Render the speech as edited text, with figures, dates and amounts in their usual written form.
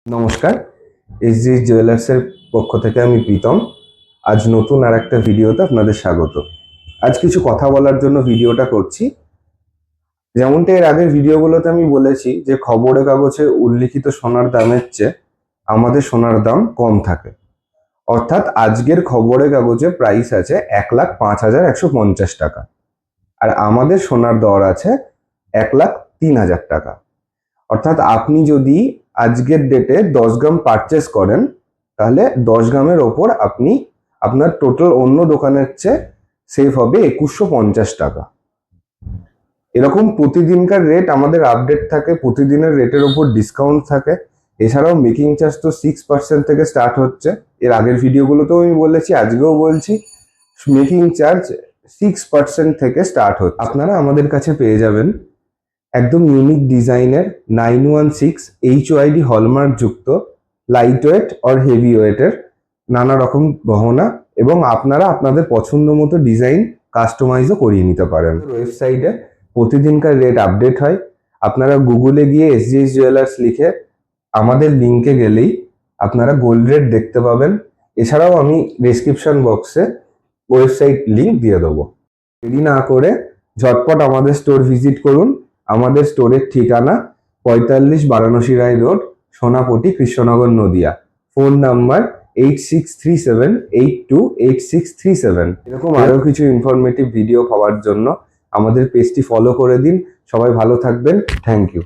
নমস্কার, এসজি জুয়েলার্সের পক্ষ থেকে আমি প্রীতম। আজ নতুন আর একটা ভিডিওতে আপনাদের স্বাগত। আজ কিছু কথা বলার জন্য ভিডিওটা করছি। যেমনটা এর আগের ভিডিওগুলোতে আমি বলেছি যে খবরের কাগজে উল্লিখিত সোনার দামের চেয়ে আমাদের সোনার দাম কম থাকে। অর্থাৎ আজকের খবরের কাগজে প্রাইস আছে 1,05,150 টাকা, আর আমাদের সোনার দর আছে 1,03,000 টাকা। অর্থাৎ আপনি যদি আজকের ডেটে 10 গ্রাম পারচেস করেন, তাহলে 10 গ্রামের ওপর আপনি আপনার টোটাল অন্য দোকানের চেয়ে সেভ হবে 2,150 টাকা। এরকম প্রতিদিনকার রেট আমাদের আপডেট থাকে, প্রতিদিনের রেটের ওপর ডিসকাউন্ট থাকে। এছাড়াও মেকিং চার্জ তো 6% থেকে স্টার্ট হচ্ছে। এর আগের ভিডিওগুলোতেও আমি বলেছি, আজকেও বলছি, মেকিং চার্জ 6% থেকে স্টার্ট হচ্ছে। আপনারা আমাদের কাছে পেয়ে যাবেন একদম ইউনিক ডিজাইনের 916 HYD হলমার্ক যুক্ত লাইট ওয়েট আর হেভি ওয়েটের নানা রকম গহনা, এবং আপনারা আপনাদের পছন্দ মতো ডিজাইন কাস্টমাইজও করিয়ে নিতে পারেন। ওয়েবসাইটে প্রতিদিনকার রেট আপডেট হয়। আপনারা গুগলে গিয়ে এসজিএস জুয়েলার্স লিখে আমাদের লিঙ্কে গেলেই আপনারা গোল্ড রেট দেখতে পাবেন। এছাড়াও আমি ডেসক্রিপশন বক্সে ওয়েবসাইট লিঙ্ক দিয়ে দেবো। দেরি না করে ঝটপট আমাদের স্টোর ভিজিট করুন। আমাদের স্টোরের ঠিকানা 45 Varanasi Roy road, Sonapatti, Krishnanagar, Nadia. Phone number 8637828637। এরকম আরো কিছু ইনফরমেটিভ ভিডিও পাওয়ার জন্য আমাদের পেজটি ফলো করে দিন। সবাই ভালো থাকবেন। Thank you.